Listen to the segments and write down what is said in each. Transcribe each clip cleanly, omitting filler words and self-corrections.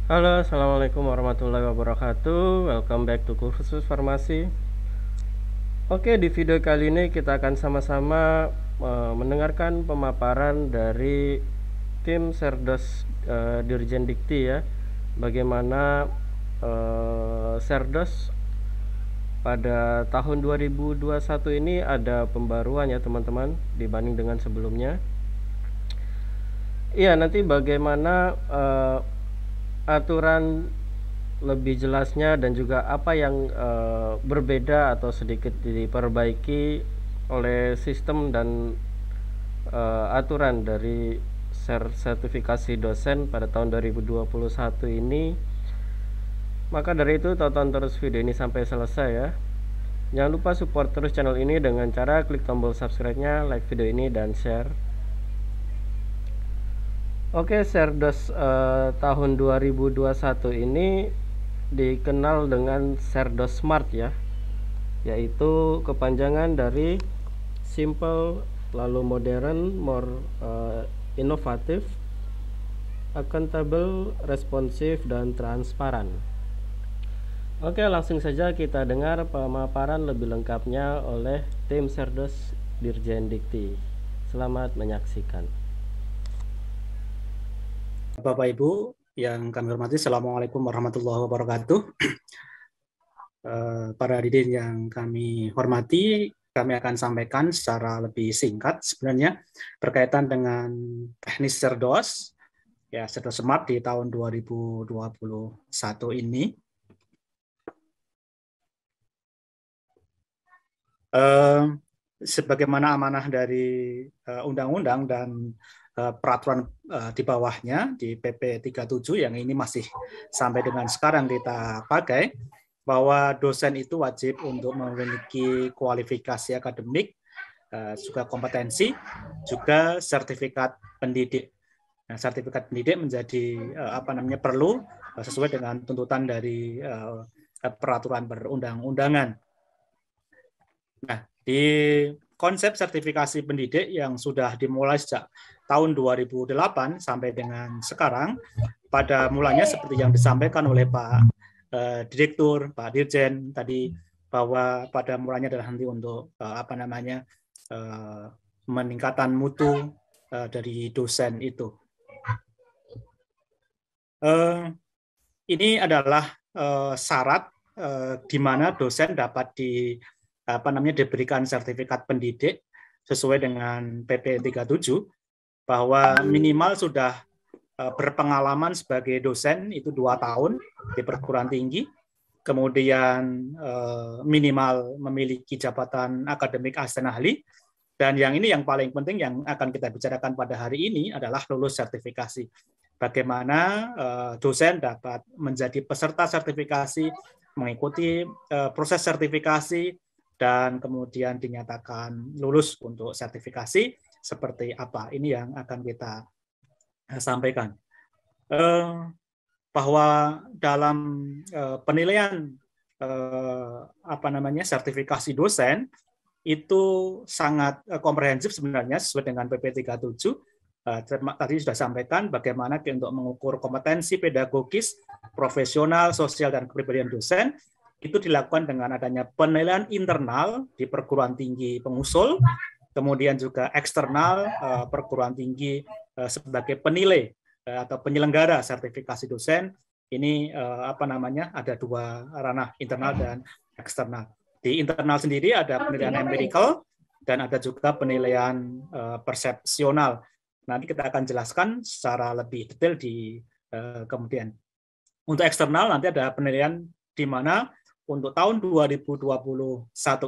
Halo, assalamualaikum warahmatullahi wabarakatuh. Welcome back to Kursus Farmasi. Oke, di video kali ini kita akan sama-sama mendengarkan pemaparan dari tim Serdos Dirjen Dikti ya. Bagaimana Serdos pada tahun 2021 ini ada pembaruan ya teman-teman dibanding dengan sebelumnya. Iya, nanti bagaimana aturan lebih jelasnya dan juga apa yang berbeda atau sedikit diperbaiki oleh sistem dan aturan dari sertifikasi dosen pada tahun 2021 ini. Maka dari itu tonton terus video ini sampai selesai ya. Jangan lupa support terus channel ini dengan cara klik tombol subscribe-nya, like video ini dan share. Oke, Serdos tahun 2021 ini dikenal dengan Serdos Smart ya, yaitu kepanjangan dari simple, lalu modern, more inovatif, accountable, responsif, dan transparan. Oke, langsung saja kita dengar pemaparan lebih lengkapnya oleh tim Serdos Dirjen Dikti. Selamat menyaksikan. Bapak Ibu yang kami hormati, Assalamualaikum warahmatullahi wabarakatuh. Para hadirin yang kami hormati, kami akan sampaikan secara lebih singkat sebenarnya berkaitan dengan teknis Serdos, ya Serdos Smart di tahun 2021 ini. Sebagaimana amanah dari undang-undang dan peraturan di bawahnya di PP 37 yang ini masih sampai dengan sekarang kita pakai, bahwa dosen itu wajib untuk memiliki kualifikasi akademik, juga kompetensi, juga sertifikat pendidik. Nah, sertifikat pendidik menjadi perlu sesuai dengan tuntutan dari peraturan perundang-undangan. Nah, di konsep sertifikasi pendidik yang sudah dimulai sejak tahun 2008 sampai dengan sekarang, pada mulanya seperti yang disampaikan oleh Pak Direktur, Pak Dirjen tadi, bahwa pada mulanya adalah nanti untuk meningkatan mutu dari dosen itu. Ini adalah syarat di mana dosen dapat diberikan sertifikat pendidik sesuai dengan PP 37, bahwa minimal sudah berpengalaman sebagai dosen itu 2 tahun di perguruan tinggi, kemudian minimal memiliki jabatan akademik asisten ahli, dan yang ini yang paling penting yang akan kita bicarakan pada hari ini adalah lulus sertifikasi. Bagaimana dosen dapat menjadi peserta sertifikasi, mengikuti proses sertifikasi, dan kemudian dinyatakan lulus untuk sertifikasi seperti apa. Ini yang akan kita sampaikan. Bahwa dalam penilaian sertifikasi dosen itu sangat komprehensif sebenarnya sesuai dengan PP 37. Tadi sudah sampaikan bagaimana untuk mengukur kompetensi pedagogis, profesional, sosial, dan kepribadian dosen. Itu dilakukan dengan adanya penilaian internal di perguruan tinggi pengusul, kemudian juga eksternal perguruan tinggi sebagai penilai atau penyelenggara sertifikasi dosen. Ini ada 2 ranah, internal dan eksternal. Di internal sendiri ada penilaian empirical dan ada juga penilaian persepsional. Nanti kita akan jelaskan secara lebih detail di kemudian. Untuk eksternal nanti ada penilaian di mana untuk tahun 2021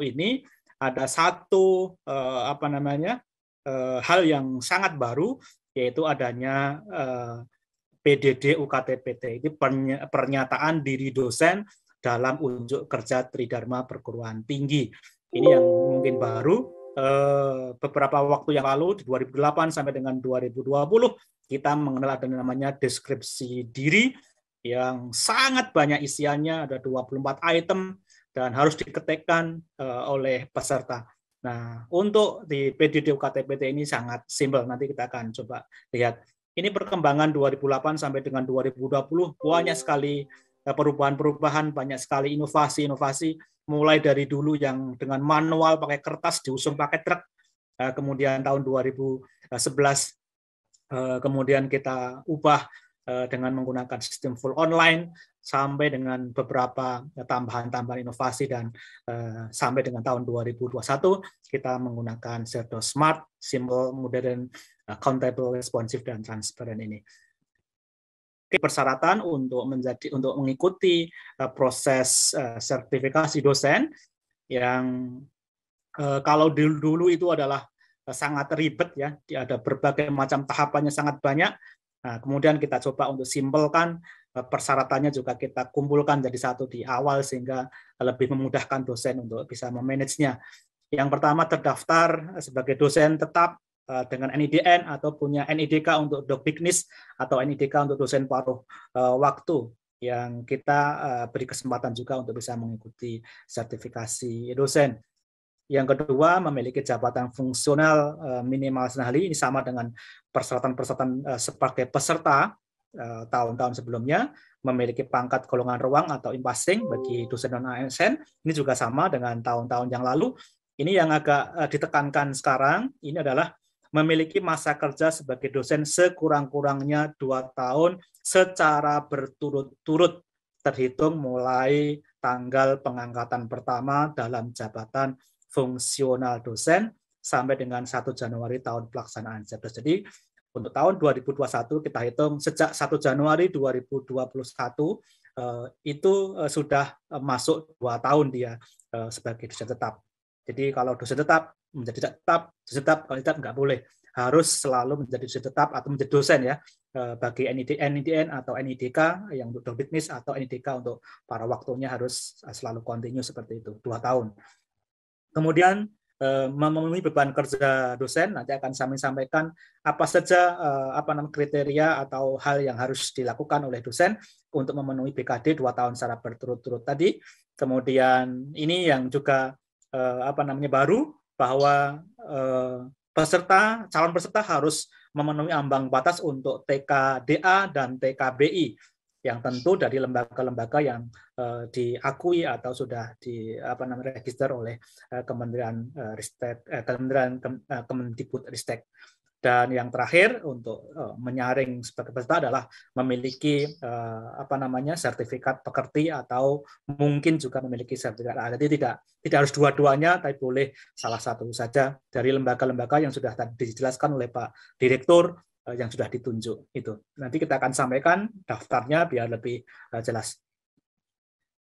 ini ada satu hal yang sangat baru, yaitu adanya PDD UKT-PT. Ini pernyataan diri dosen dalam unjuk kerja Tridharma Perguruan Tinggi. Ini yang mungkin baru. Beberapa waktu yang lalu di 2008 sampai dengan 2020 kita mengenal ada namanya deskripsi diri yang sangat banyak isiannya, ada 24 item dan harus diketikkan oleh peserta. Nah, untuk di PDD UKT-PT ini sangat simpel, nanti kita akan coba lihat. ini perkembangan 2008 sampai dengan 2020, banyak sekali perubahan-perubahan, banyak sekali inovasi-inovasi, mulai dari dulu yang dengan manual pakai kertas diusung pakai truk, kemudian tahun 2011 kemudian kita ubah dengan menggunakan sistem full online, sampai dengan beberapa tambahan-tambahan inovasi, dan sampai dengan tahun 2021 kita menggunakan Zerto Smart, simple, modern, accountable, responsive, dan transparent ini. Persyaratan untuk mengikuti proses sertifikasi dosen yang kalau dulu itu adalah sangat ribet ya, ada berbagai macam tahapannya sangat banyak. Nah, kemudian kita coba untuk simpelkan, persyaratannya juga kita kumpulkan jadi satu di awal sehingga lebih memudahkan dosen untuk bisa memanagenya. Yang pertama, terdaftar sebagai dosen tetap dengan NIDN atau punya NIDK untuk Dokdiknis atau NIDK untuk dosen paruh waktu, yang kita beri kesempatan juga untuk bisa mengikuti sertifikasi dosen. Yang kedua, memiliki jabatan fungsional minimal senahli, ini sama dengan persyaratan-persyaratan sebagai peserta tahun-tahun sebelumnya, memiliki pangkat golongan ruang atau impasing bagi dosen non-ASN, ini juga sama dengan tahun-tahun yang lalu. Ini yang agak ditekankan sekarang, ini adalah memiliki masa kerja sebagai dosen sekurang-kurangnya 2 tahun secara berturut-turut, terhitung mulai tanggal pengangkatan pertama dalam jabatan fungsional dosen sampai dengan 1 Januari tahun pelaksanaan Zerto. Jadi untuk tahun 2021 kita hitung sejak 1 Januari 2021 itu sudah masuk 2 tahun dia sebagai dosen tetap. Jadi kalau dosen tetap menjadi tetap, kalau tidak nggak boleh, harus selalu menjadi dosen tetap atau menjadi dosen ya, bagi NIDN atau NIDK yang untuk Dokdiknis atau NIDK untuk para waktunya harus selalu kontinu seperti itu 2 tahun. Kemudian memenuhi beban kerja dosen, nanti akan kami sampaikan apa saja kriteria atau hal yang harus dilakukan oleh dosen untuk memenuhi BKD 2 tahun secara berturut-turut tadi. Kemudian ini yang juga baru, bahwa calon peserta harus memenuhi ambang batas untuk TKDA dan TKBI, yang tentu dari lembaga-lembaga yang diakui atau sudah register oleh Kementerian Ristek, Kemendikbudristek. Dan yang terakhir untuk menyaring sebagai peserta adalah memiliki sertifikat pekerti atau mungkin juga memiliki sertifikat. Jadi tidak harus dua-duanya, tapi boleh salah satu saja dari lembaga-lembaga yang sudah tadi dijelaskan oleh Pak Direktur yang sudah ditunjuk itu. Nanti kita akan sampaikan daftarnya biar lebih jelas.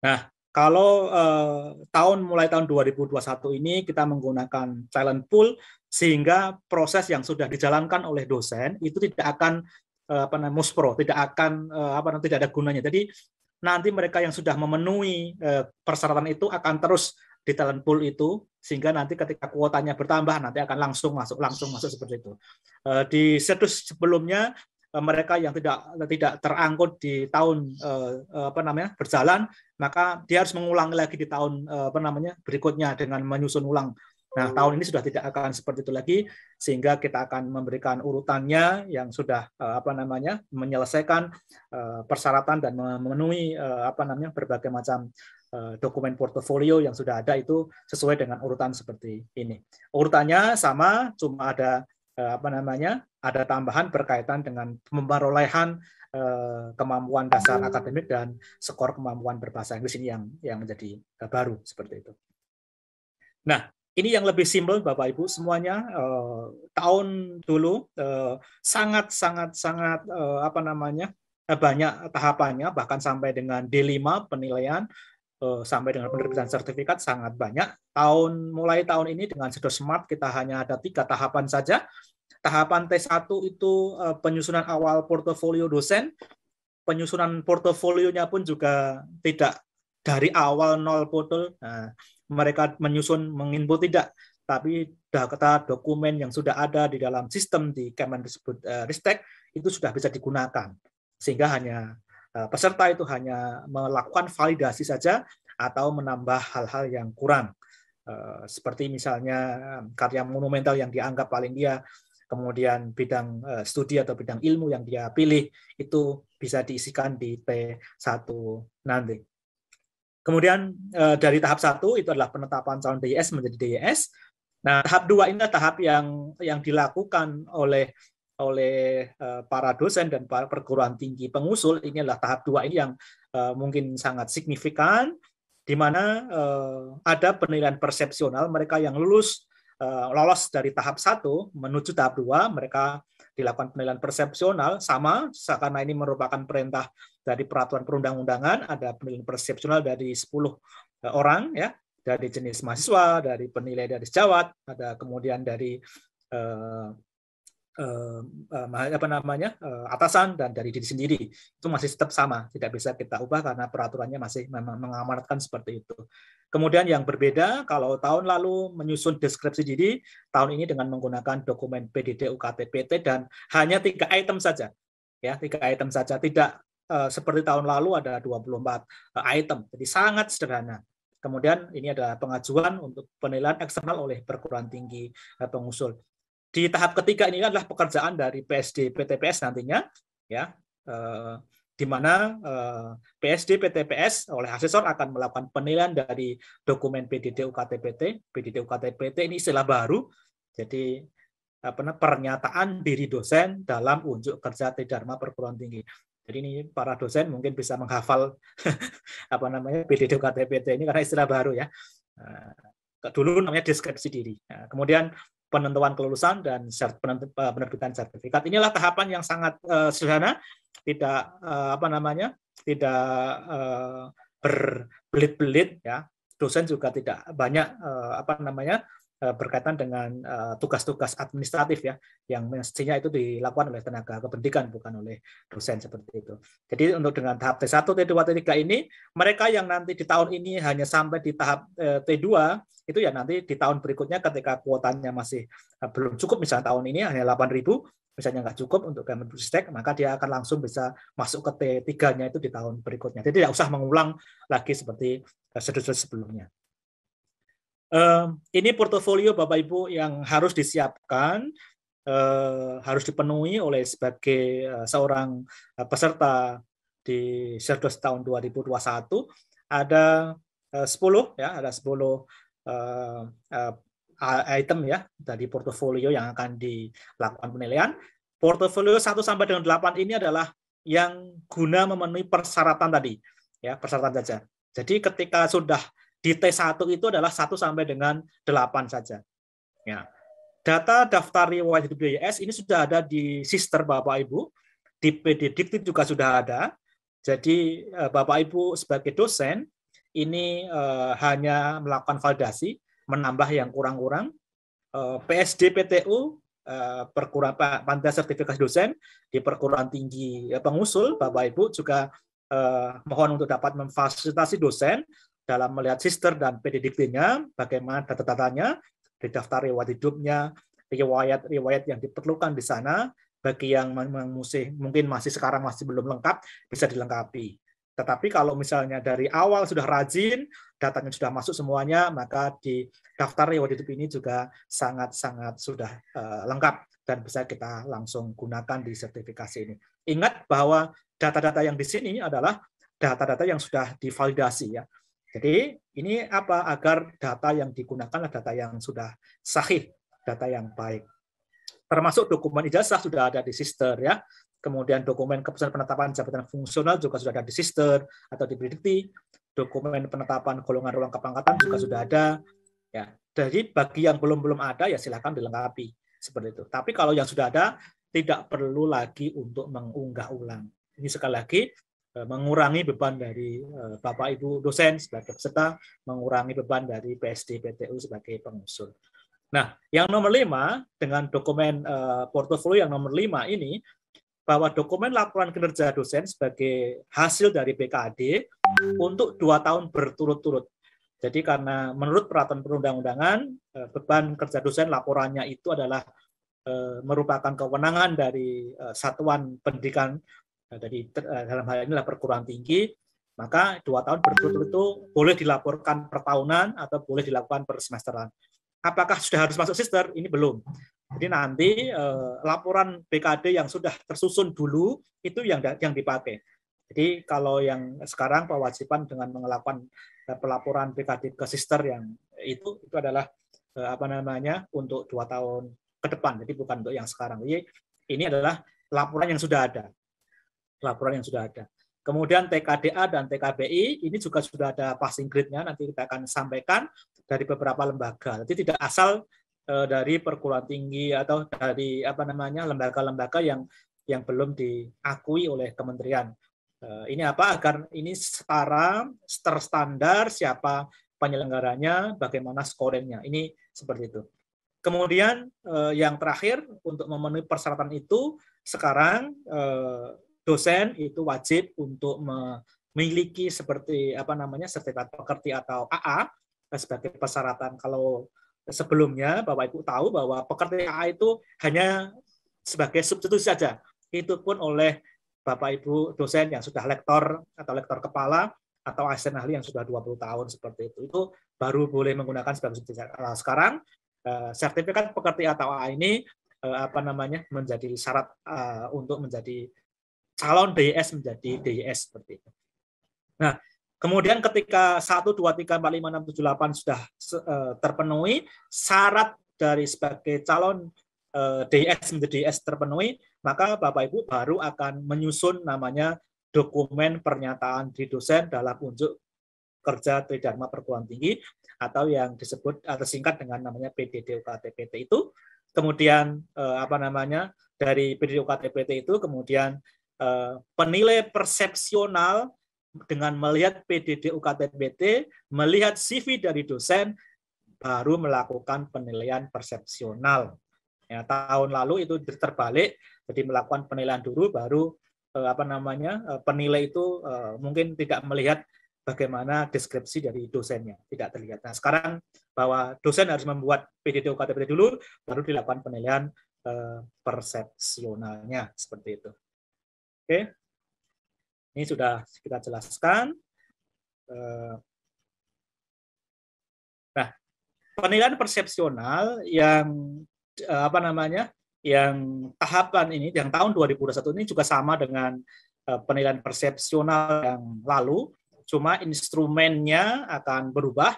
Nah, kalau mulai tahun 2021 ini kita menggunakan talent pool, sehingga proses yang sudah dijalankan oleh dosen itu tidak akan muspro, tidak ada gunanya. Jadi nanti mereka yang sudah memenuhi persyaratan itu akan terus di talent pool itu, sehingga nanti ketika kuotanya bertambah nanti akan langsung masuk seperti itu. Di situs sebelumnya mereka yang tidak terangkut di tahun berjalan, maka dia harus mengulangi lagi di tahun berikutnya dengan menyusun ulang. Nah, tahun ini sudah tidak akan seperti itu lagi, sehingga kita akan memberikan urutannya yang sudah menyelesaikan persyaratan dan memenuhi berbagai macam dokumen portofolio yang sudah ada, itu sesuai dengan urutan seperti ini. Urutannya sama, cuma ada ada tambahan berkaitan dengan perolehan kemampuan dasar akademik dan skor kemampuan berbahasa Inggris, ini yang menjadi baru seperti itu. Nah, ini yang lebih simpel Bapak Ibu semuanya. Tahun dulu sangat banyak tahapannya, bahkan sampai dengan D5 penilaian, sampai dengan penerbitan sertifikat sangat banyak. Mulai tahun ini dengan Zerto Smart kita hanya ada 3 tahapan saja. Tahapan T1 itu penyusunan awal portofolio dosen. Penyusunan portofolionya pun juga tidak dari awal 0 portfolio. Nah, mereka menginput tidak, tapi data dokumen yang sudah ada di dalam sistem di Kemendikbudristek itu sudah bisa digunakan, sehingga hanya peserta itu hanya melakukan validasi saja atau menambah hal-hal yang kurang, seperti misalnya karya monumental yang dianggap paling dia kemudian bidang studi atau bidang ilmu yang dia pilih itu bisa diisikan di T1 nanti. Kemudian dari tahap 1 itu adalah penetapan calon DIS menjadi DIS. Nah, tahap 2 ini adalah tahap yang dilakukan oleh para dosen dan para perguruan tinggi pengusul. Ini adalah tahap 2 ini yang mungkin sangat signifikan, di mana ada penilaian persepsional. Mereka yang lolos dari tahap 1 menuju tahap 2, mereka dilakukan penilaian persepsional sama, karena ini merupakan perintah dari peraturan perundang-undangan, ada penilaian persepsional dari 10 orang, ya, dari jenis mahasiswa, dari penilai dari sejawat, ada kemudian dari atasan, dan dari diri sendiri. Itu masih tetap sama, tidak bisa kita ubah karena peraturannya masih memang mengamanatkan seperti itu. Kemudian yang berbeda, kalau tahun lalu menyusun deskripsi diri, tahun ini dengan menggunakan dokumen PDD UKT-PT dan hanya 3 item saja. Ya, 3 item saja, tidak seperti tahun lalu ada 24 item. Jadi sangat sederhana. Kemudian ini adalah pengajuan untuk penilaian eksternal oleh perguruan tinggi pengusul. Di tahap ketiga ini adalah pekerjaan dari PSD PTPS nantinya, ya, di mana PSD PTPS oleh asesor akan melakukan penilaian dari dokumen PDD UKT-PT. PDD UKT-PT ini istilah baru, jadi pernyataan diri dosen dalam unjuk kerja Tridharma perguruan tinggi. Jadi ini para dosen mungkin bisa menghafal PDD UKT-PT ini karena istilah baru, ya. Dulu namanya deskripsi diri. Nah, kemudian penentuan kelulusan dan penerbitan sertifikat. Inilah tahapan yang sangat sederhana, tidak tidak berbelit-belit, ya. Dosen juga tidak banyak berkaitan dengan tugas-tugas administratif, ya, yang mestinya itu dilakukan oleh tenaga kependidikan, bukan oleh dosen seperti itu. Jadi untuk dengan tahap T1, T2, T3 ini, mereka yang nanti di tahun ini hanya sampai di tahap T2, itu ya nanti di tahun berikutnya ketika kuotanya masih belum cukup, misalnya tahun ini hanya 8.000, misalnya nggak cukup untuk Kemendikbudristek, maka dia akan langsung bisa masuk ke T3-nya itu di tahun berikutnya. Jadi tidak usah mengulang lagi seperti sudut-sudut sebelumnya. Ini portofolio Bapak Ibu yang harus disiapkan, harus dipenuhi oleh sebagai seorang peserta di Serdos tahun 2021. Ada 10, ya, ada 10 item, ya, dari portofolio yang akan dilakukan penilaian. Portofolio 1 sampai dengan 8 ini adalah yang guna memenuhi persyaratan tadi, ya, persyaratan saja. Jadi ketika sudah di T1 itu adalah 1 sampai dengan 8 saja. Ya. Data daftar riwayat hidup DIS ini sudah ada di Sister Bapak Ibu, di PD Dikti juga sudah ada. Jadi Bapak Ibu sebagai dosen ini hanya melakukan validasi, menambah yang kurang-kurang. PSD PTU, Panitia Sertifikasi Dosen di perguruan tinggi pengusul, Bapak Ibu juga mohon untuk dapat memfasilitasi dosen dalam melihat Sister dan PD Dikti-nya, bagaimana data-datanya, di daftar riwayat hidupnya, riwayat yang diperlukan di sana, bagi yang mungkin sekarang masih belum lengkap, bisa dilengkapi. Tetapi kalau misalnya dari awal sudah rajin, datanya sudah masuk semuanya, maka di daftar riwayat hidup ini juga sangat-sangat sudah lengkap dan bisa kita langsung gunakan di sertifikasi ini. Ingat bahwa data-data yang di sini adalah data-data yang sudah divalidasi, ya. Jadi ini agar data yang digunakan adalah data yang sudah sahih, data yang baik. Termasuk dokumen ijazah sudah ada di Sister, ya. Kemudian dokumen keputusan penetapan jabatan fungsional juga sudah ada di Sister atau di Dikti. Dokumen penetapan golongan ruang kepangkatan juga sudah ada, ya. Jadi bagi yang belum ada, ya silakan dilengkapi seperti itu. Tapi kalau yang sudah ada, tidak perlu lagi untuk mengunggah ulang. Ini sekali lagi mengurangi beban dari Bapak Ibu dosen sebagai peserta, mengurangi beban dari PSD PTU sebagai pengusul. Nah, yang nomor 5 dengan dokumen portofolio yang nomor 5 ini, bahwa dokumen laporan kinerja dosen sebagai hasil dari BKAD untuk 2 tahun berturut-turut. Jadi karena menurut peraturan perundang-undangan, beban kerja dosen laporannya itu adalah merupakan kewenangan dari satuan pendidikan, dari dalam hal ini adalah perguruan tinggi, maka 2 tahun berturut-turut itu boleh dilaporkan per tahunan atau boleh dilakukan per semesteran. Apakah sudah harus masuk Sister? Ini belum. Jadi nanti laporan BKD yang sudah tersusun dulu itu yang dipakai. Jadi kalau yang sekarang kewajiban dengan melakukan pelaporan BKD ke sister yang itu adalah untuk 2 tahun ke depan. Jadi bukan untuk yang sekarang. Jadi ini adalah laporan yang sudah ada. Laporan yang sudah ada. Kemudian TKDA dan TKBI ini juga sudah ada passing grade-nya, nanti kita akan sampaikan dari beberapa lembaga. Jadi tidak asal dari perguruan tinggi atau dari lembaga-lembaga yang belum diakui oleh kementerian. Ini agar ini setara, terstandar siapa penyelenggaranya, bagaimana scoringnya. Ini seperti itu. Kemudian yang terakhir untuk memenuhi persyaratan itu sekarang dosen itu wajib untuk memiliki seperti sertifikat pekerti atau AA sebagai persyaratan. Kalau sebelumnya Bapak Ibu tahu bahwa pekerti AA itu hanya sebagai substitusi saja. Itu pun oleh Bapak Ibu dosen yang sudah lektor atau lektor kepala atau asisten ahli yang sudah 20 tahun seperti itu. Itu baru boleh menggunakan sebagai substitusi. Sekarang sertifikat pekerti atau AA ini menjadi syarat untuk menjadi calon DIS menjadi DIS seperti itu. Nah, kemudian ketika 1, 2, 3, 4, 5, 6, 7, 8 sudah terpenuhi, syarat dari sebagai calon DIS menjadi DIS terpenuhi, maka Bapak Ibu baru akan menyusun namanya dokumen pernyataan di dosen dalam unjuk kerja Tridharma Perguruan Tinggi atau yang disebut atau singkat dengan namanya PDD UKT-PT itu. Kemudian dari PDD UKT-PT itu kemudian penilai persepsional dengan melihat PDD UKT-PT, melihat CV dari dosen, baru melakukan penilaian persepsional. Ya, tahun lalu itu terbalik, jadi melakukan penilaian dulu, baru penilai itu mungkin tidak melihat bagaimana deskripsi dari dosennya, tidak terlihat. Nah, sekarang bahwa dosen harus membuat PDD UKT-PT dulu, baru dilakukan penilaian persepsionalnya, seperti itu. Oke, ini sudah kita jelaskan. Nah, penilaian persepsional yang yang tahapan ini, yang tahun 2021 ini juga sama dengan penilaian persepsional yang lalu, cuma instrumennya akan berubah,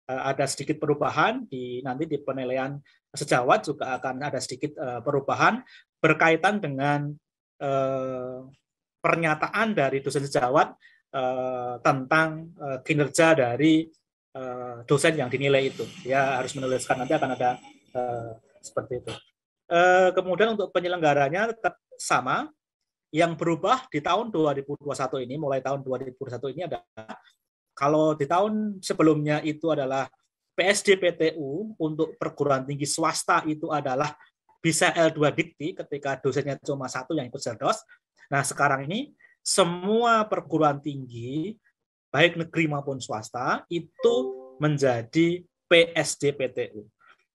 ada sedikit perubahan nanti di penilaian sejawat juga akan ada sedikit perubahan berkaitan dengan pernyataan dari dosen sejawat tentang kinerja dari dosen yang dinilai itu. Ya harus menuliskan, nanti akan ada seperti itu. Kemudian untuk penyelenggaranya tetap sama. Yang berubah di tahun 2021 ini, mulai tahun 2021 ini adalah, kalau di tahun sebelumnya itu adalah PSDPTU untuk perguruan tinggi swasta itu adalah bisa L2 Dikti ketika dosennya cuma 1 yang ikut Serdos. Nah, sekarang ini semua perguruan tinggi, baik negeri maupun swasta, itu menjadi PSDPTU.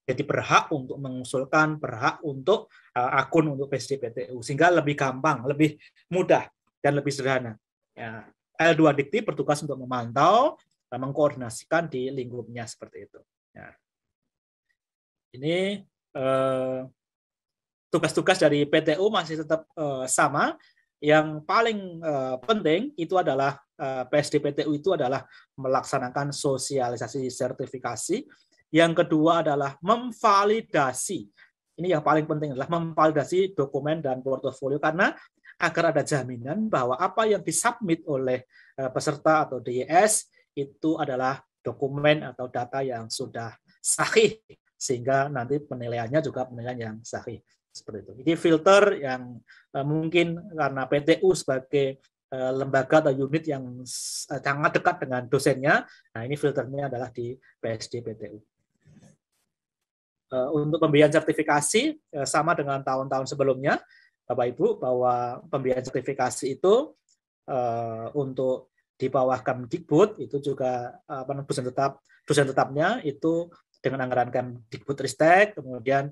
Jadi berhak untuk mengusulkan, berhak untuk akun untuk PSDPTU, sehingga lebih gampang, lebih mudah, dan lebih sederhana. Ya, L2 Dikti bertugas untuk memantau dan mengkoordinasikan di lingkupnya seperti itu. Ya. Ini tugas-tugas dari PTU masih tetap sama. Yang paling penting itu adalah PSDPTU itu adalah melaksanakan sosialisasi sertifikasi. Yang kedua adalah memvalidasi. Ini yang paling penting adalah memvalidasi dokumen dan portofolio, karena agar ada jaminan bahwa apa yang disubmit oleh peserta atau DIS itu adalah dokumen atau data yang sudah sahih, sehingga nanti penilaiannya juga penilaian yang sahih. Seperti itu. Jadi filter yang mungkin karena PTU sebagai lembaga atau unit yang sangat dekat dengan dosennya, nah ini filternya adalah di PSDPTU. Untuk pembiayaan sertifikasi sama dengan tahun-tahun sebelumnya, Bapak Ibu, bahwa pembiayaan sertifikasi itu untuk di bawah Kemdikbud itu juga dosen tetapnya itu dengan anggaran Kemdikbudristek. Kemudian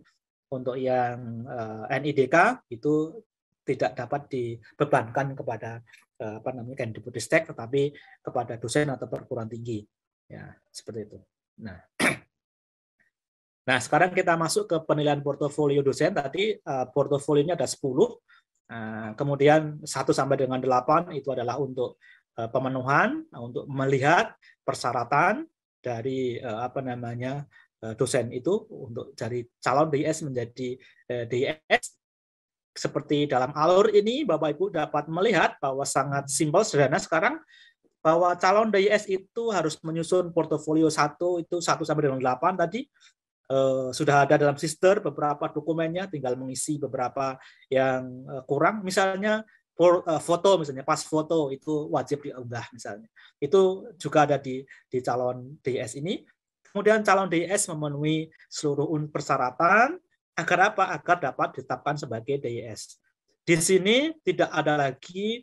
untuk yang NIDK itu tidak dapat dibebankan kepada Kemdikbudristek, tetapi kepada dosen atau perguruan tinggi. Ya, seperti itu. Nah, Nah, sekarang kita masuk ke penilaian portofolio dosen. Tadi portofolionya ada 10. Kemudian 1 sampai dengan 8 itu adalah untuk pemenuhan, untuk melihat persyaratan dari dosen itu untuk dari calon DIS menjadi DIS. Seperti dalam alur ini, Bapak Ibu dapat melihat bahwa sangat simpel, sederhana sekarang, bahwa calon DIS itu harus menyusun portofolio 1, itu 1 sampai dengan 8 tadi. Sudah ada dalam sister beberapa dokumennya, tinggal mengisi beberapa yang kurang. Misalnya foto, misalnya pas foto itu wajib diunggah misalnya. Itu juga ada di calon DIS ini. Kemudian calon DIS memenuhi seluruh persyaratan agar apa? Agar dapat ditetapkan sebagai DIS. Di sini tidak ada lagi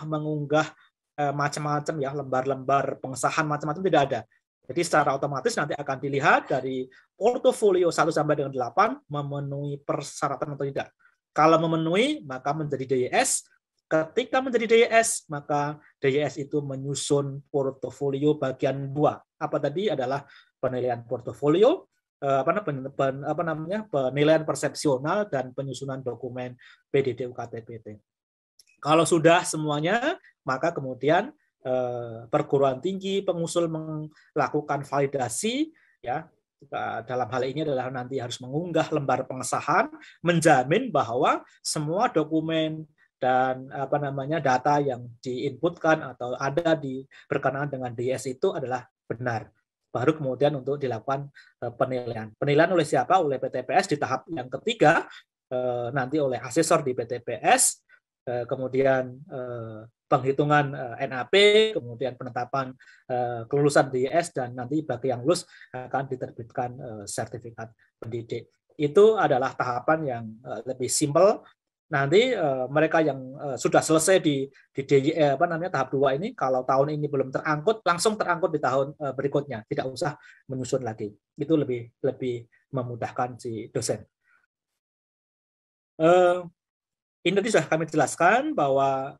mengunggah macam-macam ya, lembar-lembar pengesahan macam-macam, tidak ada. Jadi secara otomatis nanti akan dilihat dari portofolio 1 sampai dengan 8 memenuhi persyaratan atau tidak. Kalau memenuhi, maka menjadi DIS. Ketika menjadi DIS, maka DIS itu menyusun portofolio bagian 2. Apa tadi? Adalah penilaian portofolio, penilaian persepsional, dan penyusunan dokumen PDD UKT-PT. Kalau sudah semuanya, maka kemudian perguruan tinggi pengusul melakukan validasi, ya, dalam hal ini adalah nanti harus mengunggah lembar pengesahan, menjamin bahwa semua dokumen dan data yang diinputkan atau ada berkenaan dengan DIS itu adalah benar. Baru kemudian untuk dilakukan penilaian. Penilaian oleh siapa? Oleh PTPS di tahap yang ketiga, nanti oleh asesor di PTPS, kemudian penghitungan NAP, kemudian penetapan kelulusan DIS, dan nanti bagi yang lulus akan diterbitkan sertifikat pendidik. Itu adalah tahapan yang lebih simpel. Nanti mereka yang sudah selesai di tahap 2 ini, kalau tahun ini belum terangkut, langsung terangkut di tahun berikutnya, tidak usah menyusun lagi. Itu lebih memudahkan si dosen. Ini tadi sudah kami jelaskan bahwa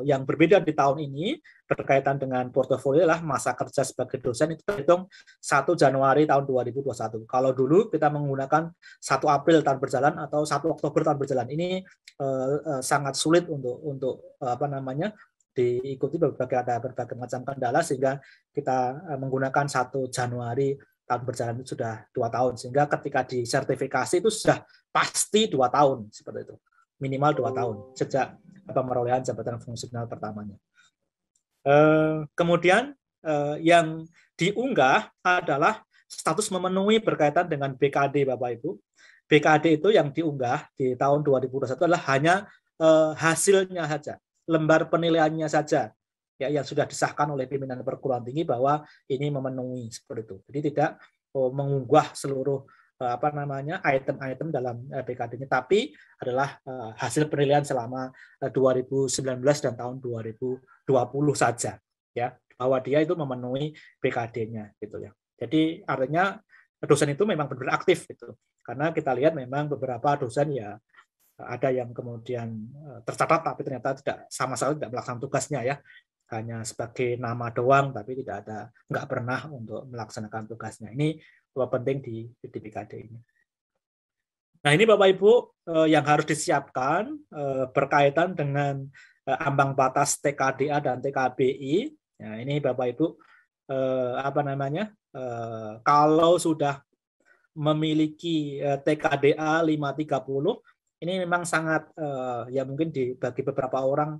yang berbeda di tahun ini berkaitan dengan portofolio adalah masa kerja sebagai dosen itu terhitung 1 Januari tahun 2021. Kalau dulu kita menggunakan 1 April tahun berjalan atau 1 Oktober tahun berjalan. Ini sangat sulit untuk diikuti ada berbagai macam kendala, sehingga kita menggunakan 1 Januari tahun berjalan itu sudah 2 tahun. Sehingga ketika disertifikasi itu sudah pasti 2 tahun seperti itu. Minimal 2 tahun sejak perolehan jabatan fungsional pertamanya. Kemudian yang diunggah adalah status memenuhi berkaitan dengan BKD, Bapak Ibu. BKD itu yang diunggah di tahun 2021 adalah hanya hasilnya saja, lembar penilaiannya saja, ya, yang sudah disahkan oleh pimpinan perguruan tinggi bahwa ini memenuhi seperti itu. Jadi tidak mengunggah seluruh item-item dalam BKD-nya, tapi adalah hasil penilaian selama 2019 dan tahun 2020 saja, ya, bahwa dia itu memenuhi BKD-nya gitu ya. Jadi artinya dosen itu memang benar-benar aktif gitu. Karena kita lihat memang beberapa dosen ya ada yang kemudian tercatat tapi ternyata sama sekali tidak melaksanakan tugasnya, ya. Hanya sebagai nama doang tapi nggak pernah untuk melaksanakan tugasnya. Ini penting di BKD ini. Nah, ini Bapak Ibu yang harus disiapkan berkaitan dengan ambang batas TKDA dan TKBI. Nah, ini Bapak Ibu kalau sudah memiliki TKDA 530, ini memang sangat ya mungkin bagi beberapa orang,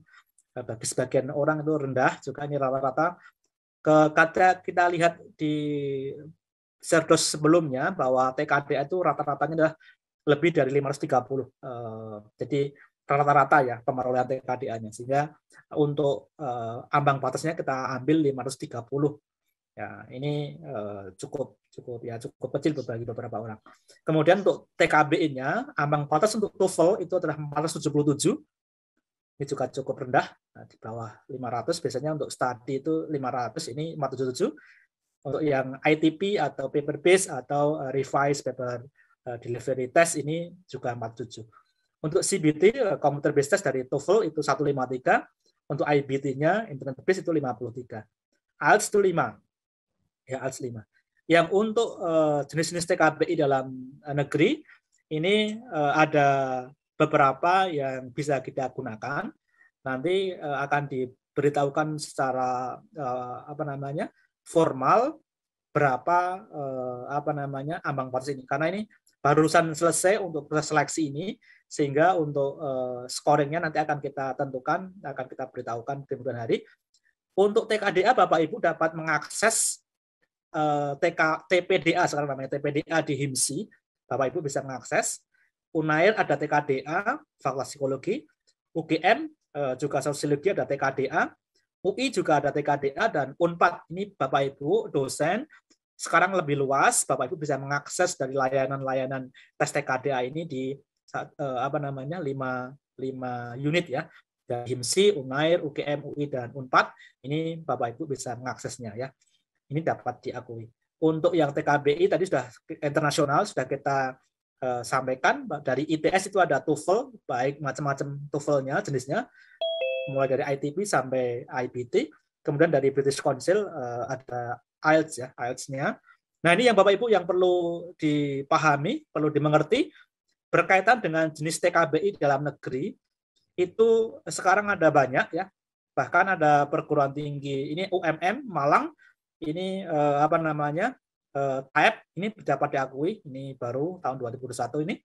bagi sebagian orang itu rendah, juga ini rata-rata. Kita lihat di Serdos sebelumnya bahwa TKDA itu rata-ratanya adalah lebih dari 530. Jadi rata-rata ya pemerolehan TKDA-nya. Sehingga untuk ambang batasnya kita ambil 530. Ya, ini cukup kecil bagi beberapa orang. Kemudian untuk TKBI-nya, ambang batas untuk TOEFL itu adalah 477. Ini juga cukup rendah, di bawah 500. Biasanya untuk study itu 500, ini 477. Untuk yang ITP atau paper base atau revise paper delivery test ini juga 47. Untuk CBT computer based test dari TOEFL itu 153. Untuk IBT-nya internet based itu 53. IELTS itu 5. Ya, IELTS 5. Yang untuk jenis-jenis TKBI dalam negeri ini ada beberapa yang bisa kita gunakan. Nanti akan diberitahukan secara formal berapa ambang batas ini. Karena ini barusan selesai untuk proses seleksi ini, sehingga untuk scoringnya nanti akan kita tentukan, akan kita beritahukan di kemudian hari. Untuk TKDA, Bapak Ibu dapat mengakses TPDA, sekarang namanya TPDA di HIMSI, Bapak Ibu bisa mengakses. Unair ada TKDA, Fakultas Psikologi, UGM juga Sosiologi ada TKDA, UI juga ada TKDA, dan Unpad ini Bapak Ibu dosen sekarang lebih luas, Bapak Ibu bisa mengakses dari layanan-layanan tes TKDA ini di 5 unit ya, dari HIMSI, Unair, UGM, UI, dan Unpad. Ini Bapak Ibu bisa mengaksesnya ya. Ini dapat diakui. Untuk yang TKBI tadi sudah internasional, sudah kita sampaikan. Dari ITS itu ada TOEFL, baik macam-macam TOEFL-nya, jenisnya, mulai dari ITP sampai IBT. Kemudian dari British Council ada IELTS ya, IELTS-nya. Nah, ini yang Bapak Ibu yang perlu dipahami, perlu dimengerti berkaitan dengan jenis TKBI dalam negeri. Itu sekarang ada banyak ya. Bahkan ada perguruan tinggi ini UMM Malang, ini TAEP ini dapat diakui, ini baru tahun 2021 ini.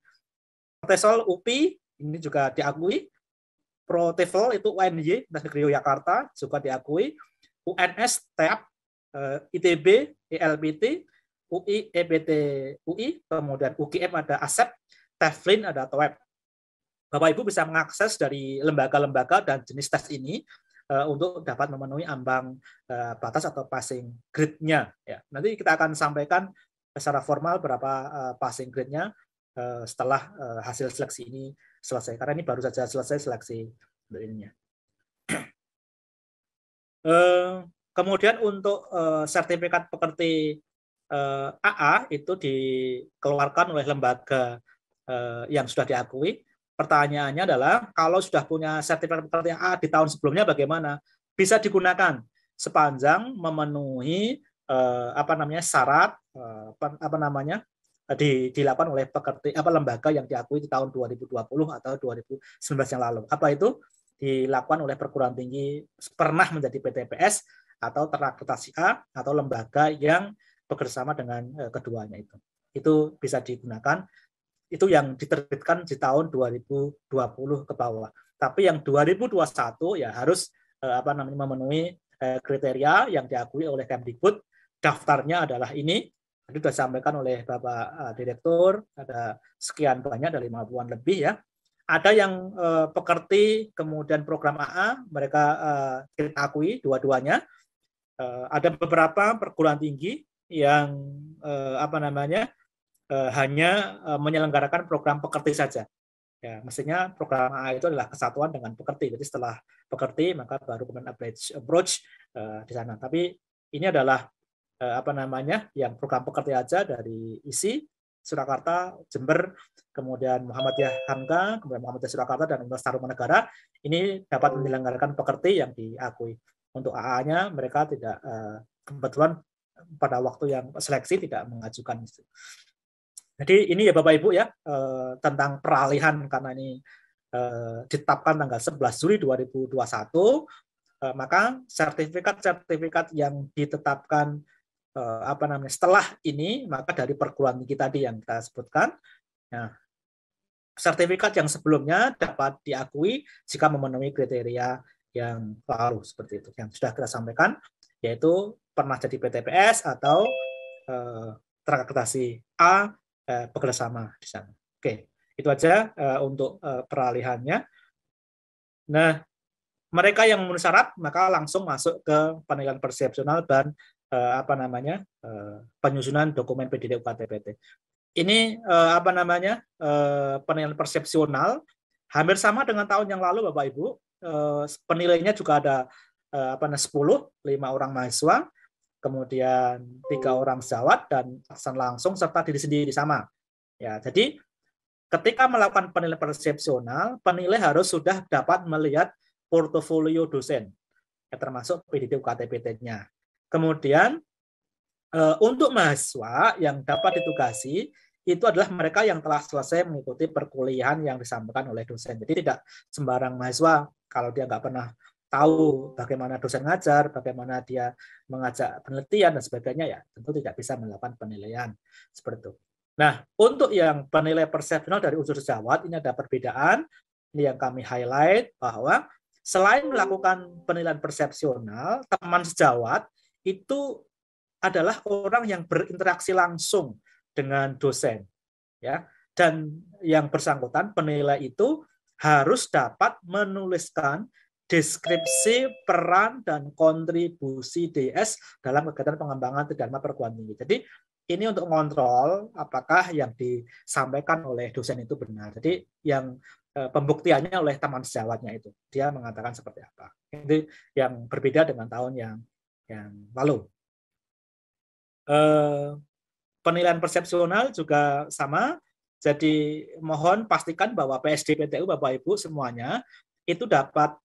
TESOL UPI ini juga diakui. Pro TEFL itu UNY Negeri Yogyakarta juga diakui. UNS TEAP, ITB, ELPT, UI, EBT, UI, kemudian UGM ada ASEP, TEFLIN ada TOEP. Bapak Ibu bisa mengakses dari lembaga-lembaga dan jenis tes ini untuk dapat memenuhi ambang batas atau passing grade-nya. Ya, nanti kita akan sampaikan secara formal berapa passing grade-nya setelah hasil seleksi ini selesai. Karena ini baru saja selesai seleksi untuk ininya. Kemudian untuk sertifikat pekerti AA itu dikeluarkan oleh lembaga yang sudah diakui. Pertanyaannya adalah, kalau sudah punya sertifikat pekerti A di tahun sebelumnya bagaimana? Bisa digunakan sepanjang memenuhi syarat dilakukan oleh pekerti lembaga yang diakui di tahun 2020 atau 2019 yang lalu. Apa itu? Dilakukan oleh perguruan tinggi pernah menjadi PTPS atau terakreditasi A atau lembaga yang bekerjasama dengan keduanya itu. Itu bisa digunakan. Itu yang diterbitkan di tahun 2020 ke bawah. Tapi yang 2021 ya harus memenuhi kriteria yang diakui oleh Kemdikbud. Daftarnya adalah ini. Tadi sudah disampaikan oleh Bapak Direktur, ada sekian banyak, dari 50-an lebih ya. Ada yang pekerti kemudian program AA, mereka kita akui dua-duanya. Ada beberapa perguruan tinggi yang hanya menyelenggarakan program pekerti saja. Ya, mestinya program A itu adalah kesatuan dengan pekerti. Jadi setelah pekerti maka baru kemudian approach di sana. Tapi ini adalah yang program pekerti aja dari ISI Surakarta, Jember, kemudian Muhammadiyah Hamka, kemudian Muhammadiyah Surakarta, dan Universitas Tarumanegara. Ini dapat menyelenggarakan pekerti yang diakui. Untuk AA-nya mereka tidak kebetulan pada waktu yang seleksi tidak mengajukan itu. Jadi ini ya Bapak Ibu ya tentang peralihan, karena ini ditetapkan tanggal 11 Juli 2021, maka sertifikat-sertifikat yang ditetapkan setelah ini, maka dari perguruan tinggi tadi yang kita sebutkan, nah, sertifikat yang sebelumnya dapat diakui jika memenuhi kriteria yang baru seperti itu yang sudah kita sampaikan, yaitu pernah jadi PTPS atau terakreditasi A, bekerjasama di sana. Oke, itu aja untuk peralihannya. Nah, mereka yang memenuhi syarat maka langsung masuk ke penilaian persepsional dan penyusunan dokumen PDD UKT-PT. Ini penilaian persepsional hampir sama dengan tahun yang lalu Bapak Ibu. Penilainya juga ada 5 orang mahasiswa, kemudian 3 orang sejawat, dan atasan langsung serta diri sendiri sama. Ya, jadi ketika melakukan penilaian persepsional, penilai harus sudah dapat melihat portofolio dosen, ya, termasuk PDD UKT-PT-nya. Kemudian Untuk mahasiswa yang dapat ditugasi itu adalah mereka yang telah selesai mengikuti perkuliahan yang disampaikan oleh dosen. Jadi tidak sembarang mahasiswa kalau dia nggak pernah tahu bagaimana dosen ngajar, bagaimana dia mengajak penelitian dan sebagainya, ya tentu tidak bisa melakukan penilaian seperti itu. Nah, untuk yang penilaian persepsional dari unsur sejawat, ini ada perbedaan. Ini yang kami highlight bahwa selain melakukan penilaian persepsional, teman sejawat itu adalah orang yang berinteraksi langsung dengan dosen, ya. Dan yang bersangkutan penilai itu harus dapat menuliskan deskripsi peran dan kontribusi DS dalam kegiatan pengembangan Tridharma perguruan tinggi. Jadi ini untuk mengontrol apakah yang disampaikan oleh dosen itu benar. Jadi yang pembuktiannya oleh teman sejawatnya itu, dia mengatakan seperti apa. Itu yang berbeda dengan tahun yang lalu. Penilaian persepsional juga sama. Jadi mohon pastikan bahwa PSD PTU Bapak Ibu semuanya itu dapat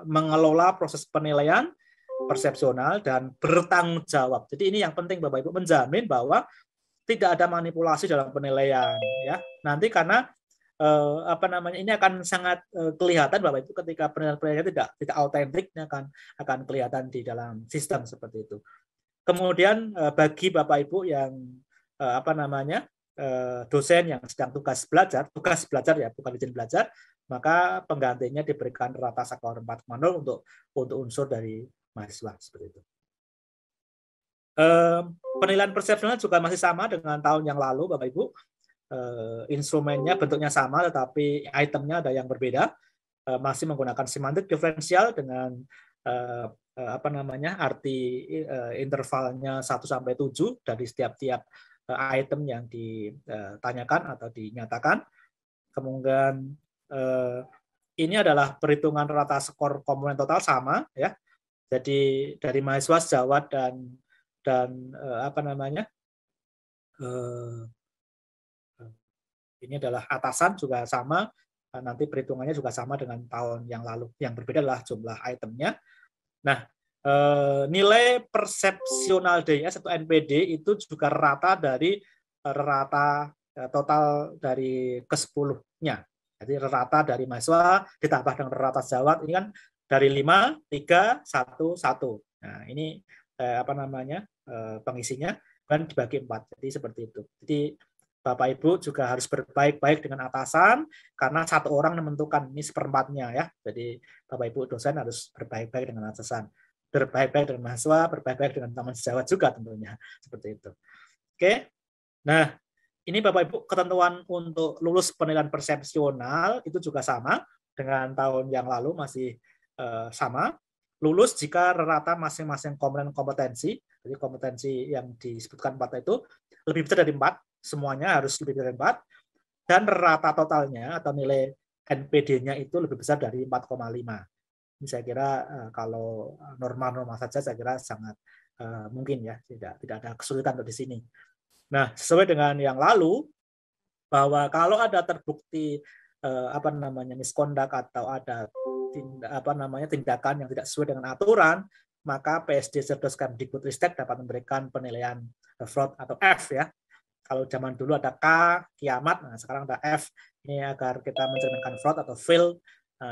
mengelola proses penilaian persepsional dan bertanggung jawab. Jadi ini yang penting Bapak Ibu, menjamin bahwa tidak ada manipulasi dalam penilaian, ya. Nanti karena ini akan sangat kelihatan Bapak Ibu ketika penilaian tidak autentik, akan kelihatan di dalam sistem seperti itu. Kemudian bagi Bapak Ibu yang dosen yang sedang tugas belajar ya, bukan izin belajar, maka penggantinya diberikan rata skor 4,0 untuk unsur dari mahasiswa seperti itu. Penilaian persepsional juga masih sama dengan tahun yang lalu Bapak Ibu. Instrumennya bentuknya sama tetapi itemnya ada yang berbeda. Masih menggunakan semantik diferensial dengan arti intervalnya 1 sampai 7 dari setiap item yang ditanyakan atau dinyatakan. Kemudian ini adalah perhitungan rata skor komponen total sama, ya. Jadi dari mahasiswa sejawat dan ini adalah atasan juga sama. Nanti perhitungannya juga sama dengan tahun yang lalu. Yang berbeda adalah jumlah itemnya. Nah, nilai persepsional DS atau NPD itu juga rata dari rata total dari ke-10-nya. Jadi rata dari mahasiswa ditambah dengan rata sejawat, ini kan dari 5, 3, 1, 1. Nah, ini pengisinya kan dibagi 4. Jadi seperti itu. Jadi Bapak Ibu juga harus berbaik-baik dengan atasan karena satu orang menentukan ini seperempatnya, ya. Jadi Bapak Ibu dosen harus berbaik-baik dengan atasan, berbaik-baik dengan mahasiswa, berbaik-baik dengan teman sejawat juga tentunya seperti itu. Oke. Nah, ini Bapak Ibu ketentuan untuk lulus penilaian persepsional itu juga sama dengan tahun yang lalu, masih sama. Lulus jika rata masing-masing komponen kompetensi, jadi kompetensi yang disebutkan 4 itu lebih besar dari 4, semuanya harus lebih dari 4, dan rata totalnya atau nilai NPD-nya itu lebih besar dari 4,5. Ini saya kira kalau normal-normal saja saya kira sangat mungkin, ya, tidak ada kesulitan untuk di sini. Nah, sesuai dengan yang lalu, bahwa kalau ada terbukti misconduct atau ada tindakan yang tidak sesuai dengan aturan, maka PSD Serdos Kemdikbudristek dapat memberikan penilaian fraud atau F, ya. Kalau zaman dulu ada K, kiamat, nah sekarang ada F, ini agar kita mencerminkan fraud atau fail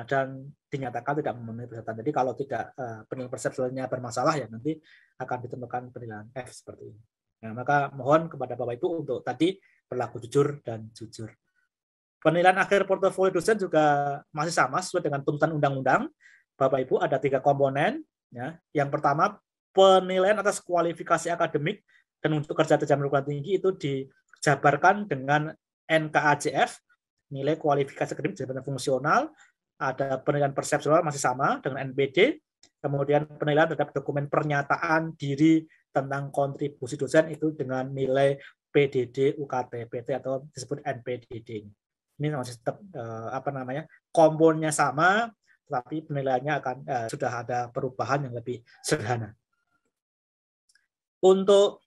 dan dinyatakan tidak memenuhi persyarat. Jadi kalau tidak penilaian persepsinya bermasalah, ya nanti akan ditentukan penilaian F seperti ini. Nah, maka mohon kepada Bapak Ibu untuk tadi berlaku jujur dan jujur. Penilaian akhir portofolio dosen juga masih sama sesuai dengan tuntutan undang-undang. Bapak Ibu ada 3 komponen, ya. Yang pertama penilaian atas kualifikasi akademik dan untuk kerja Tridharma perguruan tinggi itu dijabarkan dengan NKAJF, nilai kualifikasi akademik jabatan fungsional. Ada penilaian persepsional masih sama dengan NPD. Kemudian penilaian terhadap dokumen pernyataan diri tentang kontribusi dosen itu dengan nilai PDD UKT PT atau disebut NPDD. Ini masih tetap komponennya sama, tapi penilaiannya akan sudah ada perubahan yang lebih sederhana. Untuk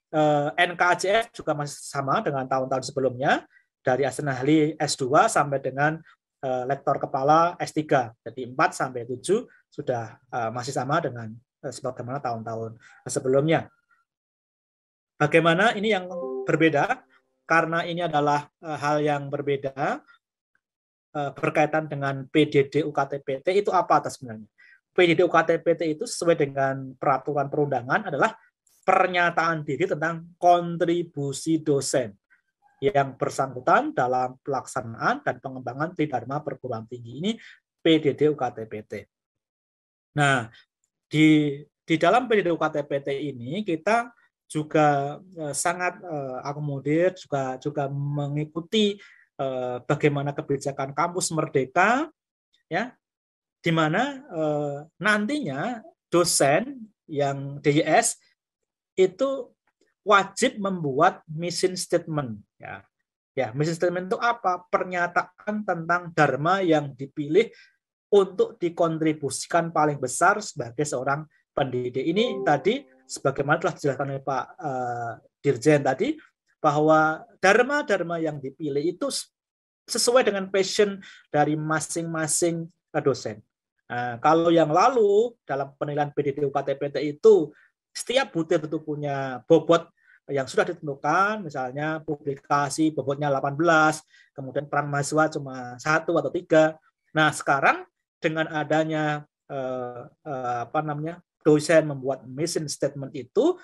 NKAJF juga masih sama dengan tahun-tahun sebelumnya, dari asisten ahli S2 sampai dengan lektor kepala S3. Jadi 4 sampai 7 sudah masih sama dengan sebagaimana tahun-tahun sebelumnya. Bagaimana ini yang berbeda? Karena ini adalah hal yang berbeda berkaitan dengan PDD UKT-PT itu apa atas sebenarnya? PDD UKT-PT itu sesuai dengan peraturan perundangan adalah pernyataan diri tentang kontribusi dosen yang bersangkutan dalam pelaksanaan dan pengembangan Tridharma perguruan tinggi. Ini PDD UKT-PT. Nah, di dalam PDD UKT-PT ini kita juga sangat akomodir, juga mengikuti bagaimana kebijakan kampus merdeka, ya, di mana nantinya dosen yang DYS itu wajib membuat mission statement, ya. Ya, mission statement itu apa? Pernyataan tentang dharma yang dipilih untuk dikontribusikan paling besar sebagai seorang pendidik. Ini tadi sebagaimana telah dijelaskan oleh Pak Dirjen tadi, bahwa dharma-dharma yang dipilih itu sesuai dengan passion dari masing-masing dosen. Kalau yang lalu dalam penilaian PDD UKT-PT itu setiap butir itu punya bobot yang sudah ditentukan, misalnya publikasi bobotnya 18, kemudian peran mahasiswa cuma 1 atau 3. Nah, sekarang dengan adanya dosen membuat mission statement itu,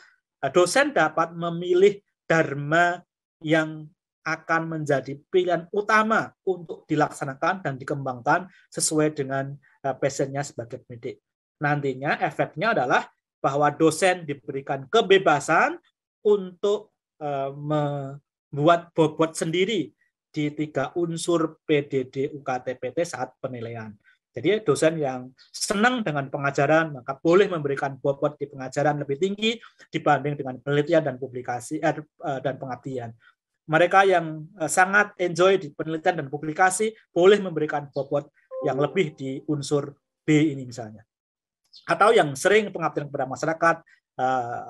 dosen dapat memilih dharma yang akan menjadi pilihan utama untuk dilaksanakan dan dikembangkan sesuai dengan passionnya sebagai pendidik. Nantinya efeknya adalah bahwa dosen diberikan kebebasan untuk membuat bobot sendiri di 3 unsur PDD UKT-PT saat penilaian. Jadi dosen yang senang dengan pengajaran maka boleh memberikan bobot di pengajaran lebih tinggi dibanding dengan penelitian dan publikasi dan pengabdian. Mereka yang sangat enjoy di penelitian dan publikasi boleh memberikan bobot yang lebih di unsur B ini misalnya. Atau yang sering pengabdian kepada masyarakat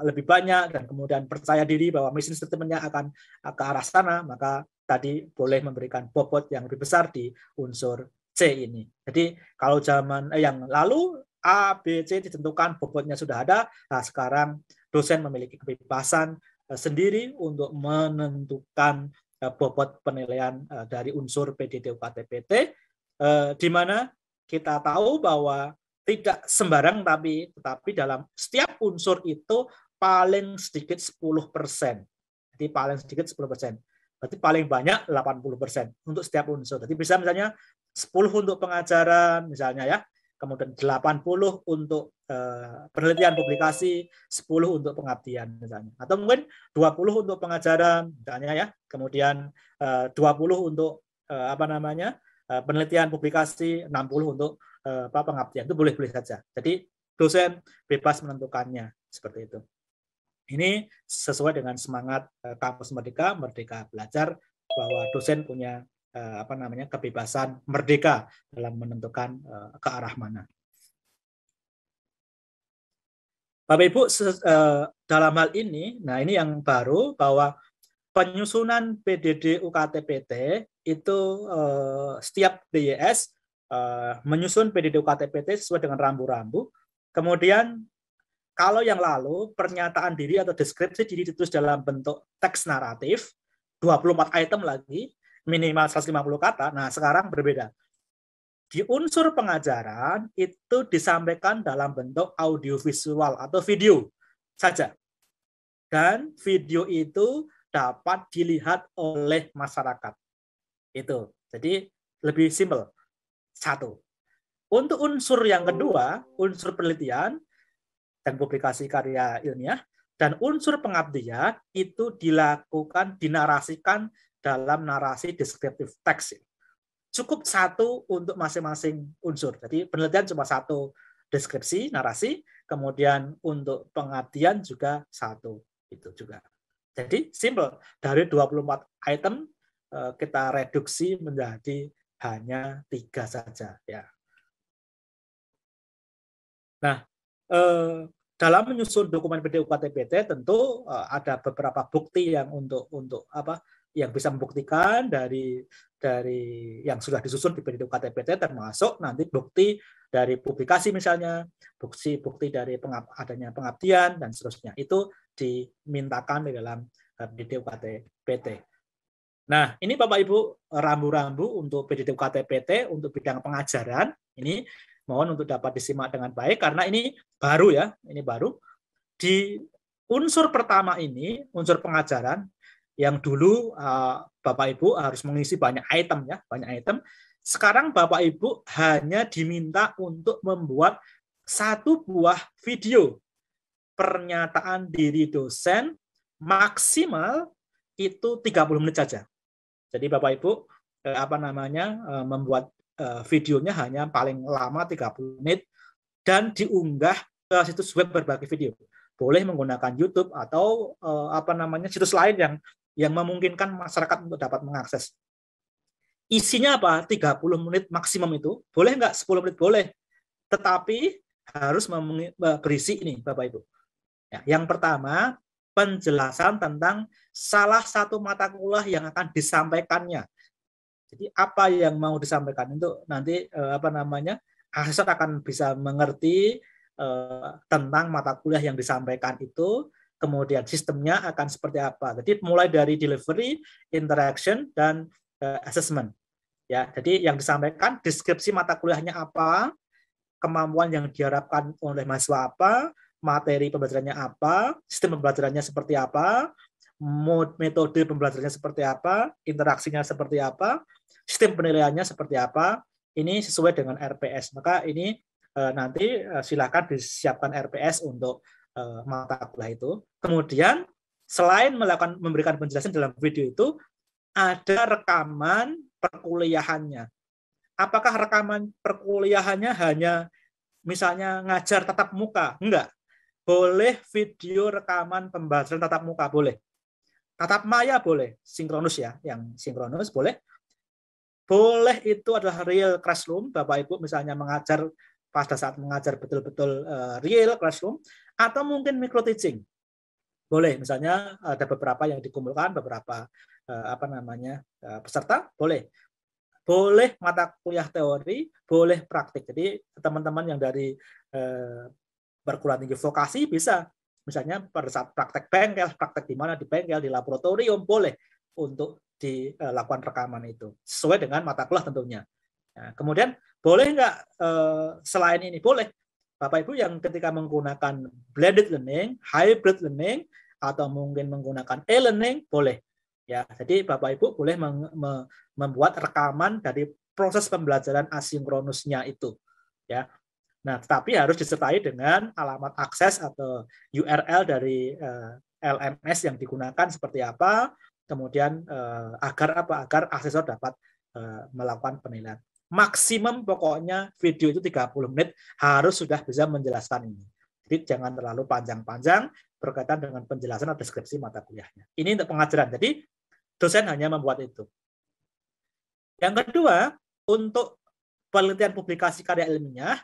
lebih banyak dan kemudian percaya diri bahwa mission statement-nya akan ke arah sana, maka tadi boleh memberikan bobot yang lebih besar di unsur C ini. Jadi kalau zaman yang lalu A, B, C ditentukan bobotnya sudah ada, nah sekarang dosen memiliki kebebasan sendiri untuk menentukan bobot penilaian dari unsur PDD UKT-PT, di mana kita tahu bahwa tidak sembarang tetapi dalam setiap unsur itu paling sedikit 10%. Jadi paling sedikit 10%. Berarti paling banyak 80% untuk setiap unsur. Jadi bisa misalnya 10 untuk pengajaran misalnya ya, kemudian 80 untuk penelitian publikasi, 10 untuk pengabdian misalnya. Atau mungkin 20 untuk pengajaran misalnya ya, kemudian 20 untuk penelitian publikasi, 60 untuk pengabdian. Itu boleh-boleh saja. Jadi dosen bebas menentukannya seperti itu. Ini sesuai dengan semangat Kampus Merdeka, Merdeka Belajar, bahwa dosen punya kebebasan merdeka dalam menentukan ke arah mana. Bapak Ibu, dalam hal ini, nah ini yang baru bahwa penyusunan PDD UKT-PT itu setiap DYS menyusun PDD UKT-PT sesuai dengan rambu-rambu. Kemudian kalau yang lalu pernyataan diri atau deskripsi diri ditulis dalam bentuk teks naratif, 24 item lagi, minimal 150 kata. Nah, sekarang berbeda. Di unsur pengajaran itu disampaikan dalam bentuk audiovisual atau video saja. Dan video itu dapat dilihat oleh masyarakat. Itu. Jadi lebih simpel. 1. Untuk unsur yang kedua, unsur penelitian dan publikasi karya ilmiah, dan unsur pengabdian itu dinarasikan dalam narasi deskriptif teks. Cukup 1 untuk masing-masing unsur. Jadi penelitian cuma 1 deskripsi, narasi, kemudian untuk pengabdian juga 1. Itu juga. Jadi simple. Dari 24 item kita reduksi menjadi hanya 3 saja. Ya. Nah, dalam menyusun dokumen PDD UKT-PT tentu ada beberapa bukti yang untuk yang bisa membuktikan dari yang sudah disusun di PDD UKT-PT, termasuk nanti bukti dari publikasi misalnya, bukti dari adanya pengabdian dan seterusnya. Itu dimintakan di dalam PDD UKT-PT. Nah, ini Bapak Ibu rambu-rambu untuk PDD UKT-PT untuk bidang pengajaran. Ini mohon untuk dapat disimak dengan baik karena ini baru ya, ini baru. Di unsur pertama ini, unsur pengajaran, yang dulu Bapak Ibu harus mengisi banyak item ya, banyak item. Sekarang Bapak Ibu hanya diminta untuk membuat satu buah video pernyataan diri dosen maksimal itu 30 menit saja. Jadi Bapak Ibu membuat videonya hanya paling lama 30 menit dan diunggah ke situs web berbagai video. Boleh menggunakan YouTube atau situs lain yang memungkinkan masyarakat untuk dapat mengakses. Isinya apa? 30 menit maksimum itu. Boleh nggak 10 menit? Boleh. Tetapi harus berisi ini, Bapak Ibu. Ya, yang pertama, penjelasan tentang salah satu mata kuliah yang akan disampaikannya. Jadi apa yang mau disampaikan itu nanti asesor akan bisa mengerti tentang mata kuliah yang disampaikan itu. Kemudian sistemnya akan seperti apa. Jadi mulai dari delivery, interaction, dan assessment. Ya, jadi yang disampaikan deskripsi mata kuliahnya apa, kemampuan yang diharapkan oleh mahasiswa apa, materi pembelajarannya apa, sistem pembelajarannya seperti apa, metode pembelajarannya seperti apa, interaksinya seperti apa, sistem penilaiannya seperti apa. Ini sesuai dengan RPS. Maka ini nanti silakan disiapkan RPS untuk mata kuliah itu. Kemudian selain memberikan penjelasan dalam video itu, ada rekaman perkuliahannya. Apakah rekaman perkuliahannya hanya misalnya ngajar tatap muka? Enggak. Boleh video rekaman pembelajaran tatap muka, boleh. Tatap maya boleh, sinkronus ya, yang sinkronus boleh. Boleh itu adalah real classroom, Bapak Ibu misalnya mengajar pada saat mengajar betul-betul real classroom, atau mungkin micro teaching. Boleh, misalnya ada beberapa yang dikumpulkan, beberapa peserta, boleh. Boleh mata kuliah teori, boleh praktik. Jadi teman-teman yang dari perguruan tinggi vokasi bisa, misalnya pada saat praktek bengkel, praktek di mana, di bengkel, di laboratorium, boleh untuk dilakukan rekaman itu. Sesuai dengan mata kuliah tentunya. Nah, kemudian boleh nggak selain ini? Boleh. Bapak Ibu yang ketika menggunakan blended learning, hybrid learning, atau mungkin menggunakan e-learning, boleh. Ya, jadi Bapak Ibu boleh membuat rekaman dari proses pembelajaran asinkronusnya itu. Ya. Nah, tetapi harus disertai dengan alamat akses atau URL dari LMS yang digunakan seperti apa, kemudian agar asesor dapat melakukan penilaian. Maksimum pokoknya video itu 30 menit harus sudah bisa menjelaskan ini. Jadi jangan terlalu panjang-panjang berkaitan dengan penjelasan atau deskripsi mata kuliahnya. Ini untuk pengajaran. Jadi dosen hanya membuat itu. Yang kedua, untuk penelitian publikasi karya ilmiah,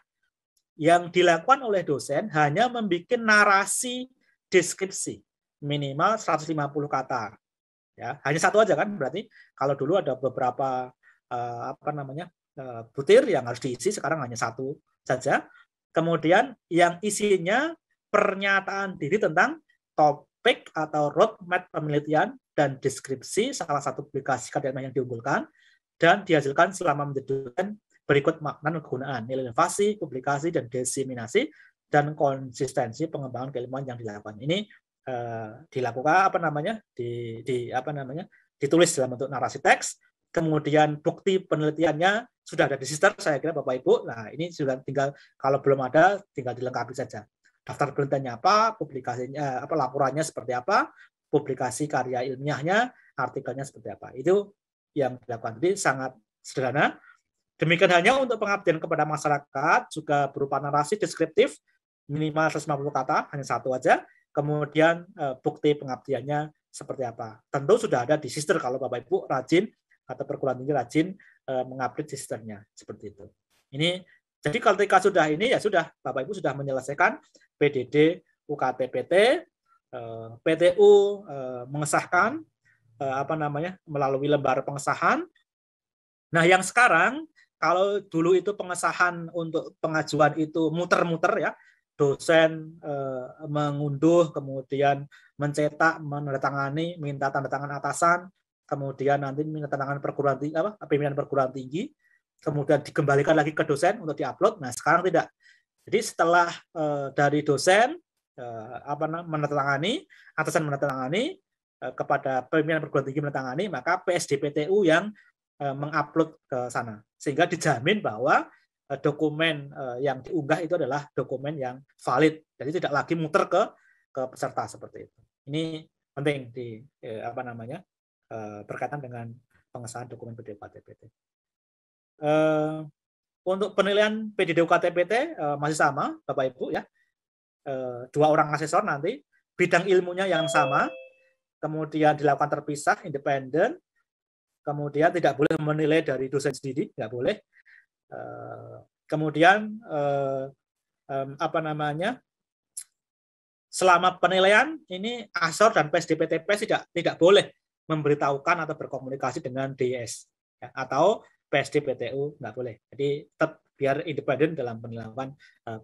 yang dilakukan oleh dosen hanya membuat narasi deskripsi minimal 150 kata. Ya, hanya satu aja kan, berarti kalau dulu ada beberapa butir yang harus diisi, sekarang hanya satu saja. Kemudian yang isinya pernyataan diri tentang topik atau roadmap penelitian dan deskripsi salah satu publikasi karya ilmiah yang diunggulkan dan dihasilkan selama menjadi dosen berikut makna kegunaan, nilai inovasi, publikasi, dan diseminasi, dan konsistensi pengembangan keilmuan yang dilakukan. Ini dilakukan ditulis dalam bentuk narasi teks, kemudian bukti penelitiannya sudah ada di sister, saya kira Bapak Ibu. Nah, ini sudah tinggal, kalau belum ada, tinggal dilengkapi saja. Daftar penelitiannya apa, publikasinya apa, laporannya seperti apa, publikasi karya ilmiahnya, artikelnya seperti apa. Itu yang dilakukan. Jadi sangat sederhana. Demikian hanya untuk pengabdian kepada masyarakat, juga berupa narasi deskriptif, minimal 150 kata, hanya satu aja. Kemudian bukti pengabdiannya seperti apa. Tentu sudah ada di sister kalau Bapak Ibu rajin atau perguruan tinggi rajin mengupdate sisternya seperti itu. Ini jadi ketika sudah ini ya sudah Bapak Ibu sudah menyelesaikan PDD UKT-PT, PTU mengesahkan, melalui lembar pengesahan. Nah, yang sekarang kalau dulu itu pengesahan untuk pengajuan itu muter-muter ya, dosen mengunduh, kemudian mencetak, menandatangani, minta tanda tangan atasan, kemudian nanti minta tanda tangan perguruan tinggi, pimpinan perguruan tinggi, kemudian dikembalikan lagi ke dosen untuk diupload. Nah, sekarang tidak. Jadi setelah dari dosen menandatangani, atasan menandatangani, kepada pimpinan perguruan tinggi menandatangani, maka PSDPTU yang mengupload ke sana, sehingga dijamin bahwa dokumen yang diunggah itu adalah dokumen yang valid, jadi tidak lagi muter ke peserta seperti itu. Ini penting di berkaitan dengan pengesahan dokumen PDUK-TPT. Untuk penilaian PDUK-TPT masih sama, Bapak Ibu ya, 2 orang asesor nanti, bidang ilmunya yang sama, kemudian dilakukan terpisah, independen. Kemudian tidak boleh menilai dari dosen sendiri, tidak boleh. Kemudian selama penilaian ini asesor dan PSDPTPS tidak boleh memberitahukan atau berkomunikasi dengan DIS ya, atau PSDPTU nggak boleh. Jadi tetap biar independen dalam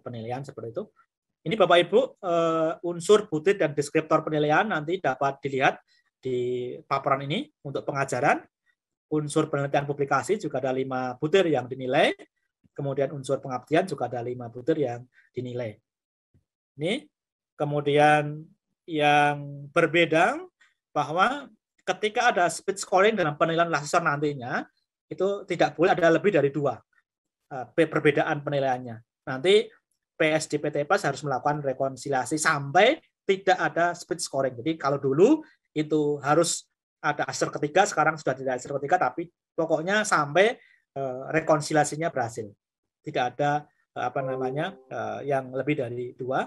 penilaian seperti itu. Ini Bapak Ibu unsur butir dan deskriptor penilaian nanti dapat dilihat di paparan ini untuk pengajaran. Unsur penelitian publikasi juga ada 5 butir yang dinilai, kemudian unsur pengabdian juga ada 5 butir yang dinilai. Ini kemudian yang berbeda bahwa ketika ada speed scoring dalam penilaian asesor nantinya, itu tidak boleh ada lebih dari 2 perbedaan penilaiannya. Nanti PSDPTPS harus melakukan rekonsiliasi sampai tidak ada speed scoring. Jadi kalau dulu itu harus ada asesor ketiga, sekarang sudah tidak asesor ketiga, tapi pokoknya sampai rekonsiliasinya berhasil. Tidak ada yang lebih dari 2.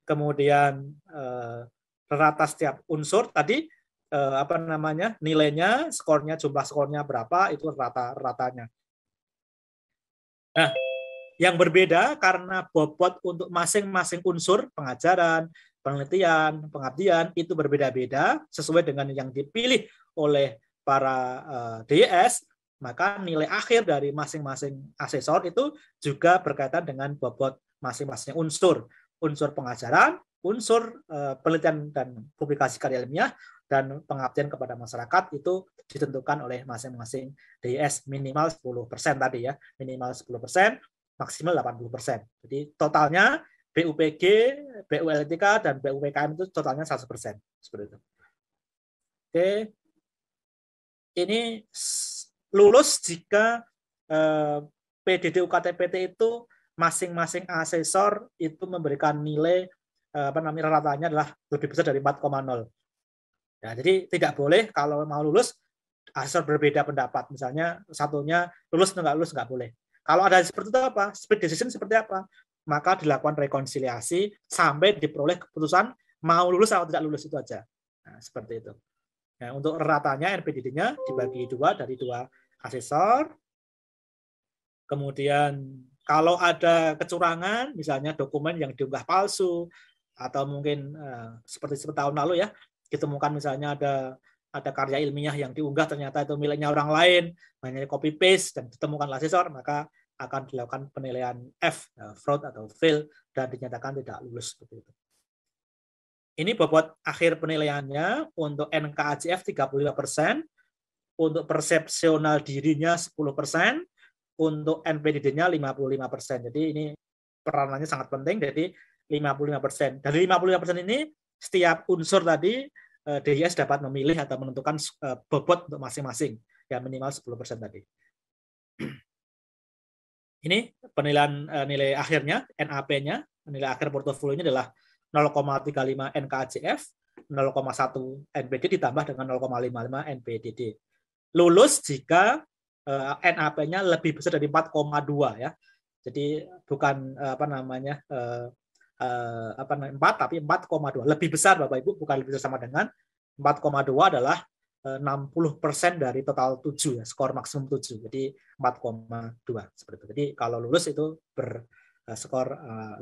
Kemudian rata setiap unsur tadi nilainya, skornya, jumlah skornya berapa, itu rata-ratanya. Nah, yang berbeda karena bobot untuk masing-masing unsur pengajaran, penelitian, pengabdian itu berbeda-beda sesuai dengan yang dipilih oleh para DIS, maka nilai akhir dari masing-masing asesor itu juga berkaitan dengan bobot masing-masing unsur pengajaran, unsur penelitian dan publikasi karya ilmiah, dan pengabdian kepada masyarakat itu ditentukan oleh masing-masing DIS minimal 10% tadi ya, minimal 10%, maksimal 80%. Jadi totalnya BUPG, BULTK, dan BUPKM itu totalnya 100%. Seperti itu. Oke. Ini lulus jika PDDUK-TPT itu masing-masing asesor itu memberikan nilai ratanya adalah lebih besar dari 4,0. Ya, jadi tidak boleh kalau mau lulus asesor berbeda pendapat. Misalnya satunya lulus atau nggak boleh. Kalau ada seperti itu apa? Split decision seperti apa? Maka dilakukan rekonsiliasi sampai diperoleh keputusan mau lulus atau tidak lulus itu aja. Nah, seperti itu. Nah, untuk ratanya NPDD-nya dibagi 2 dari 2 asesor. Kemudian kalau ada kecurangan, misalnya dokumen yang diunggah palsu atau mungkin seperti tahun lalu ya, ditemukan misalnya ada karya ilmiah yang diunggah ternyata itu miliknya orang lain, hanya copy paste dan ditemukan asesor, maka akan dilakukan penilaian F, fraud atau fail, dan dinyatakan tidak lulus seperti itu. Ini bobot akhir penilaiannya untuk NKAJF 35%, untuk persepsional dirinya 10%, untuk NPDD-nya 55%. Jadi ini peranannya sangat penting. Jadi 55%. Dari 55% ini setiap unsur tadi DIS dapat memilih atau menentukan bobot untuk masing-masing, ya minimal 10% tadi. Ini penilaian nilai akhirnya, NAP-nya, nilai akhir portofolionya adalah 0,35 NKAJF, 0,1 NPD ditambah dengan 0,55 NPDD. Lulus jika NAP-nya lebih besar dari 4,2 ya. Jadi bukan 4 tapi 4,2. Lebih besar Bapak Ibu, bukan lebih besar sama dengan 4,2 adalah 60% dari total 7 ya, skor maksimum 7. Jadi 4,2 seperti itu. Jadi kalau lulus itu berskor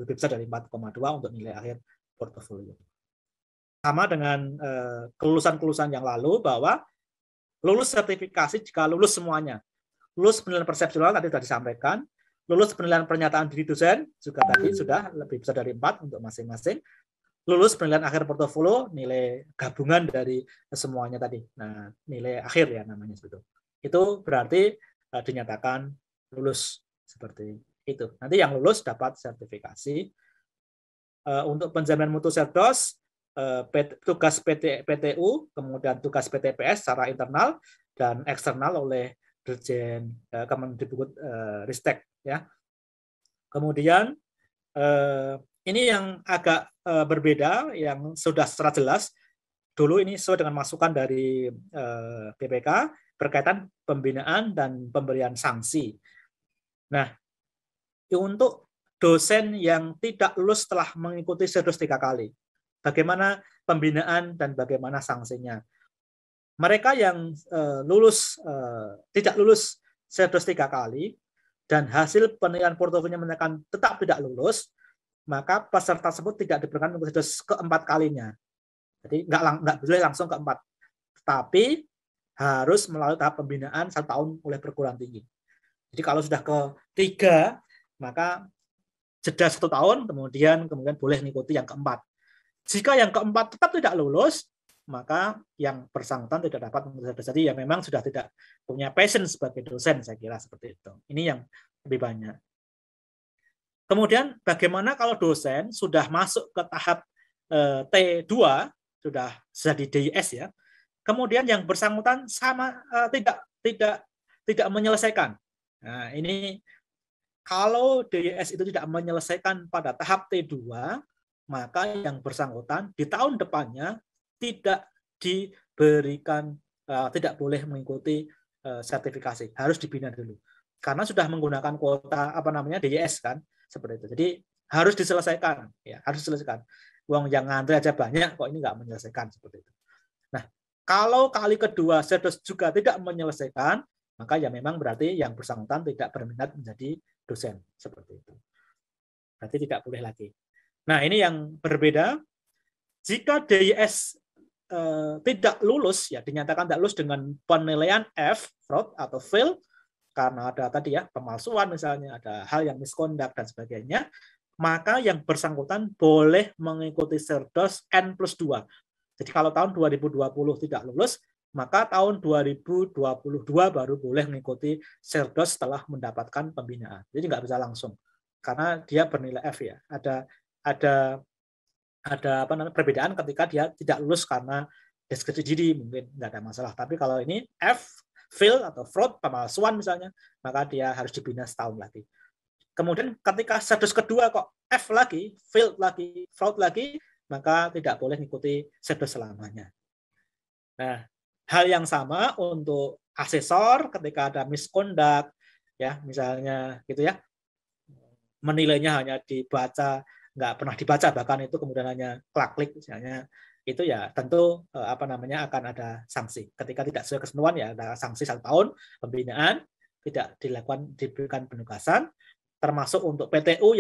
lebih besar dari 4,2 untuk nilai akhir portofolio. sama dengan kelulusan-kelulusan yang lalu bahwa lulus sertifikasi jika lulus semuanya. Lulus penilaian persepsional tadi sudah disampaikan, lulus penilaian pernyataan diri dosen juga tadi sudah lebih besar dari 4 untuk masing-masing. Lulus penilaian akhir portofolio, nilai gabungan dari semuanya tadi. Nah, nilai akhir ya namanya itu. Itu berarti dinyatakan lulus seperti itu. Nanti yang lulus dapat sertifikasi. Untuk penjaminan mutu Serdos, tugas PTU, kemudian tugas PTPS secara internal dan eksternal oleh Dirjen Kemendikbud Ristek ya. Kemudian ini yang agak berbeda, yang sudah secara jelas dulu ini sesuai dengan masukan dari BPK berkaitan pembinaan dan pemberian sanksi. Nah, untuk dosen yang tidak lulus setelah mengikuti Serdos 3 kali, bagaimana pembinaan dan bagaimana sanksinya? Mereka yang tidak lulus Serdos 3 kali dan hasil penilaian portofolionya menyatakan tetap tidak lulus, maka peserta tersebut tidak diberikan Serdos keempat kalinya. Jadi nggak boleh langsung keempat, tapi harus melalui tahap pembinaan 1 tahun oleh perguruan tinggi. Jadi kalau sudah ke-3, maka jeda 1 tahun, kemudian boleh mengikuti yang keempat. Jika yang keempat tetap tidak lulus, maka yang bersangkutan tidak dapat mengikuti. Jadi ya memang sudah tidak punya passion sebagai dosen, saya kira seperti itu. Ini yang lebih banyak. Kemudian bagaimana kalau dosen sudah masuk ke tahap T2, sudah di DIS ya, kemudian yang bersangkutan tidak menyelesaikan. Nah, ini kalau DIS itu tidak menyelesaikan pada tahap T2, maka yang bersangkutan di tahun depannya tidak diberikan, tidak boleh mengikuti sertifikasi, harus dibina dulu. Karena sudah menggunakan kuota DIS kan, seperti itu. Jadi harus diselesaikan, ya harus diselesaikan. Uang yang ngantri aja banyak, kok ini nggak menyelesaikan seperti itu. Nah, kalau kali kedua Serdos juga tidak menyelesaikan, maka ya memang berarti yang bersangkutan tidak berminat menjadi dosen seperti itu. Berarti tidak boleh lagi. Nah, ini yang berbeda. Jika DIS tidak lulus, ya dinyatakan tidak lulus dengan penilaian F, fraud atau fail, karena ada tadi ya pemalsuan misalnya, ada hal yang misconduct dan sebagainya, maka yang bersangkutan boleh mengikuti Serdos N+2. Jadi kalau tahun 2020 tidak lulus, maka tahun 2022 baru boleh mengikuti Serdos setelah mendapatkan pembinaan. Jadi nggak bisa langsung, karena dia bernilai F ya. Ada perbedaan ketika dia tidak lulus karena deskripsi diri, mungkin nggak ada masalah. Tapi kalau ini F, fail atau fraud, pemalsuan misalnya, maka dia harus dibina setahun lagi. Kemudian ketika Serdos kedua kok F lagi, fail lagi, fraud lagi, maka tidak boleh mengikuti Serdos selamanya. Nah, hal yang sama untuk asesor ketika ada misconduct, ya misalnya gitu ya, menilainya hanya dibaca, nggak pernah dibaca, bahkan itu kemudian hanya klik misalnya, itu ya tentu akan ada sanksi. Ketika tidak sesuai ketentuan ya ada sanksi 1 tahun pembinaan, tidak diberikan penugasan, termasuk untuk PTU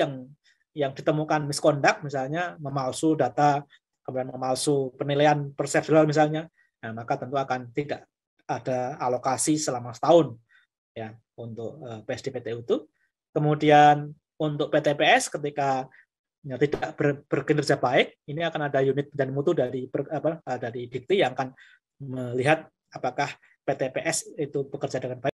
yang ditemukan misconduct, misalnya memalsu data, kemudian memalsu penilaian persepsional misalnya, nah, maka tentu akan tidak ada alokasi selama setahun ya untuk PSD PTU itu. Kemudian untuk PTPS ketika tidak berkinerja baik, ini akan ada unit dan mutu dari Dikti yang akan melihat apakah PTPS itu bekerja dengan baik.